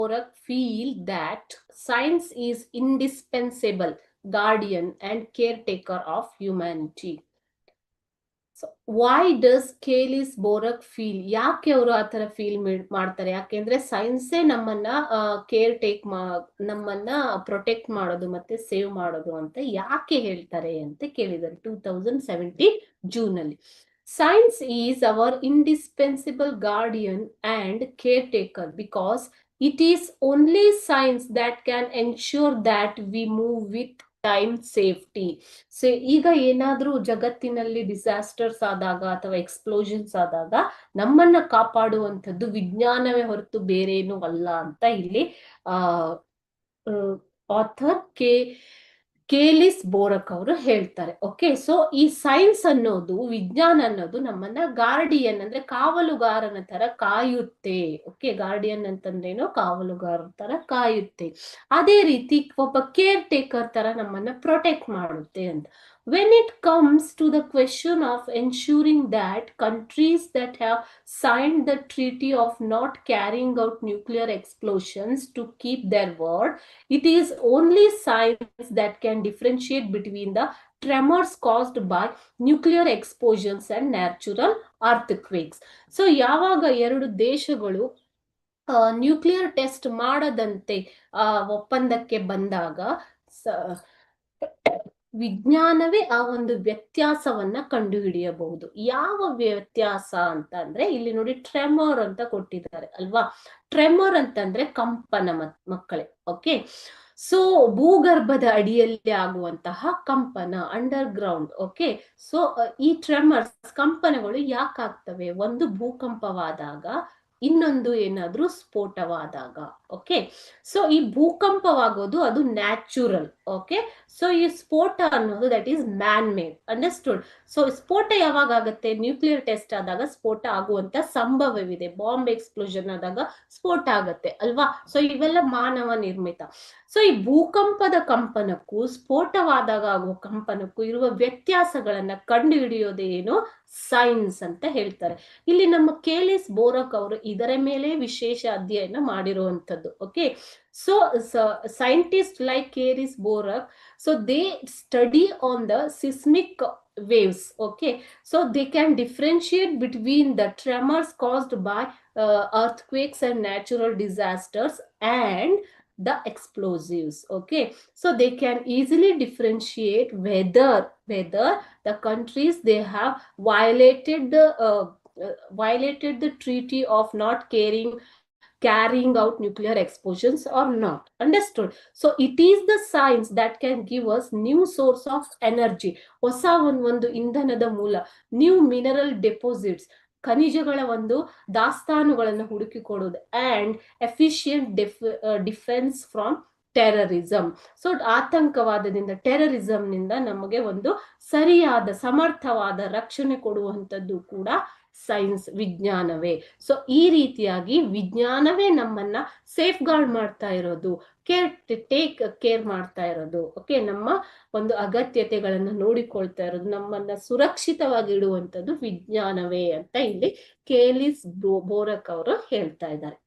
Borak feel that science is indispensable guardian and caretaker of humanity. So why does Kelis Borak feel? ಯಾಕೆ ಅವರು ಆ ತರ feel ಮಾಡ್ತಾರೆ? ಯಾಕೆಂದ್ರೆ ಸೈನ್ಸೇ ನಮ್ಮನ್ನ ಕೇರ್ ಟೇಕ್ ನಮ್ಮನ್ನ ಪ್ರೊಟೆಕ್ಟ್ ಮಾಡೋದು ಮತ್ತೆ ಸೇವ್ ಮಾಡೋದು ಅಂತ ಯಾಕೆ ಹೇಳ್ತಾರೆ ಅಂತ ಕೇಳಿದ್ದಾರೆ 2017 ಜೂನ್ ಅಲ್ಲಿ. Science is our indispensable guardian and caretaker because it is only science that can ensure that we move with time safety. So ಈಗ ಏನಾದ್ರೂ ಜಗತ್ತಿನಲ್ಲಿ ಡಿಸಾಸ್ಟರ್ಸ್ ಆದಾಗ ಅಥವಾ ಎಕ್ಸ್ಪ್ಲೋಷನ್ಸ್ ಆದಾಗ ನಮ್ಮನ್ನ ಕಾಪಾಡುವಂಥದ್ದು ವಿಜ್ಞಾನವೇ ಹೊರತು ಬೇರೆ ಏನು ಅಲ್ಲ ಅಂತ ಇಲ್ಲಿ ಆಥರ್ ಕೇಲಿಸ್ ಬೋರಕ್ ಅವರು ಹೇಳ್ತಾರೆ. ಓಕೆ, ಸೊ ಈ ಸೈನ್ಸ್ ಅನ್ನೋದು, ವಿಜ್ಞಾನ ಅನ್ನೋದು ನಮ್ಮನ್ನ ಗಾರ್ಡಿಯನ್ ಅಂದ್ರೆ ಕಾವಲುಗಾರನ ತರ ಕಾಯುತ್ತೆ. ಓಕೆ, ಗಾರ್ಡಿಯನ್ ಅಂತಂದ್ರೇನು? ಕಾವಲುಗಾರ ತರ ಕಾಯುತ್ತೆ. ಅದೇ ರೀತಿ ಒಬ್ಬ ಕೇರ್ ಟೇಕರ್ ತರ ನಮ್ಮನ್ನ ಪ್ರೊಟೆಕ್ಟ್ ಮಾಡುತ್ತೆ ಅಂತ. When it comes to the question of ensuring that countries that have signed the treaty of not carrying out nuclear explosions to keep their word, it is only science that can differentiate between the tremors caused by nuclear explosions and natural earthquakes. So ಯಾವಾಗ ಎರಡು ದೇಶಗಳು nuclear test ಮಾಡದಂತೆ ಒಪ್ಪಂದಕ್ಕೆ ಬಂದಾಗ ವಿಜ್ಞಾನವೇ ಆ ಒಂದು ವ್ಯತ್ಯಾಸವನ್ನ ಕಂಡುಹಿಡಿಯಬಹುದು. ಯಾವ ವ್ಯತ್ಯಾಸ ಅಂತ ಅಂದ್ರೆ ಇಲ್ಲಿ ನೋಡಿ ಟ್ರೆಮರ್ ಅಂತ ಕೊಟ್ಟಿದ್ದಾರೆ ಅಲ್ವಾ. ಟ್ರೆಮರ್ ಅಂತಂದ್ರೆ ಕಂಪನ ಮಕ್ಕಳೇ. ಓಕೆ, ಸೊ ಭೂಗರ್ಭದ ಅಡಿಯಲ್ಲಿ ಆಗುವಂತಹ ಕಂಪನ, ಅಂಡರ್ ಗ್ರೌಂಡ್. ಓಕೆ, ಸೊ ಈ ಟ್ರೆಮರ್ಸ್ ಕಂಪನಗಳು ಯಾಕಾಗ್ತವೆ? ಒಂದು ಭೂಕಂಪವಾದಾಗ, ಇನ್ನೊಂದು ಏನಾದ್ರೂ ಸ್ಫೋಟವಾದಾಗ. ಓಕೆ, ಸೊ ಈ ಭೂಕಂಪವಾಗೋದು ಅದು ನ್ಯಾಚುರಲ್. ಓಕೆ, ಸೊ ಈ ಸ್ಫೋಟ ಅನ್ನೋದು that is man made. Understood? So ಸ್ಫೋಟ ಯಾವಾಗ ಆಗುತ್ತೆ? ನ್ಯೂಕ್ಲಿಯರ್ ಟೆಸ್ಟ್ ಆದಾಗ ಸ್ಫೋಟ ಆಗುವಂತ ಸಂಭವವಿದೆ. ಬಾಂಬ್ ಎಕ್ಸ್ಪ್ಲೋಷನ್ ಆದಾಗ ಸ್ಫೋಟ ಆಗತ್ತೆ ಅಲ್ವಾ. ಸೊ ಇವೆಲ್ಲ ಮಾನವ ನಿರ್ಮಿತ. ಸೊ ಈ ಭೂಕಂಪದ ಕಂಪನಕ್ಕೂ ಸ್ಫೋಟವಾದಾಗ ಆಗುವ ಕಂಪನಕ್ಕೂ ಇರುವ ವ್ಯತ್ಯಾಸಗಳನ್ನ ಕಂಡು ಹಿಡಿಯೋದೇ ಏನು? ಸೈನ್ಸ್ ಅಂತ ಹೇಳ್ತಾರೆ. ಇಲ್ಲಿ ನಮ್ಮ ಕೇಲಿಸ್ ಬೋರಕ್ ಅವರು ಇದರ ಮೇಲೆ ವಿಶೇಷ ಅಧ್ಯಯನ ಮಾಡಿರುವಂತದ್ದು. ಓಕೆ, ಸೊ ಸೈಂಟಿಸ್ಟ್ ಲೈಕ್ ಕೇಲಿಸ್ ಬೋರಕ್, so they study on the seismic waves. Okay, so they can differentiate between the tremors caused by earthquakes and natural disasters and the explosives. Okay, so they can easily differentiate whether the countries they have violated the treaty of not carrying out nuclear explosions or not. Understood? So it is the science that can give us new source of energy, ಹೊಸ ಒಂದು ಇಂಧನದ ಮೂಲ, new mineral deposits, ಖನಿಜಗಳ ಒಂದು ದಾಸ್ತಾನುಗಳನ್ನು ಹುಡುಕಿಕೊಡುವುದು, and efficient defence from terrorism. So ಆತಂಕವಾದದಿಂದ, terrorism ನಿಂದ ನಮಗೆ ಒಂದು ಸರಿಯಾದ ಸಮರ್ಥವಾದ ರಕ್ಷಣೆ ಕೊಡುವಂಥದ್ದು ಕೂಡ ಸೈನ್ಸ್, ವಿಜ್ಞಾನವೇ. ಸೊ ಈ ರೀತಿಯಾಗಿ ವಿಜ್ಞಾನವೇ ನಮ್ಮನ್ನ ಸೇಫ್ ಗಾರ್ಡ್ ಮಾಡ್ತಾ ಇರೋದು, ಕೇರ್ ಮಾಡ್ತಾ ಇರೋದು. ಓಕೆ, ನಮ್ಮ ಒಂದು ಅಗತ್ಯತೆಗಳನ್ನ ನೋಡಿಕೊಳ್ತಾ ಇರೋದು, ನಮ್ಮನ್ನ ಸುರಕ್ಷಿತವಾಗಿ ಇಡುವಂಥದ್ದು ವಿಜ್ಞಾನವೇ ಅಂತ ಇಲ್ಲಿ ಕೇಲಿಸ್ ಬೋರಕ್ ಅವರು ಹೇಳ್ತಾ ಇದ್ದಾರೆ.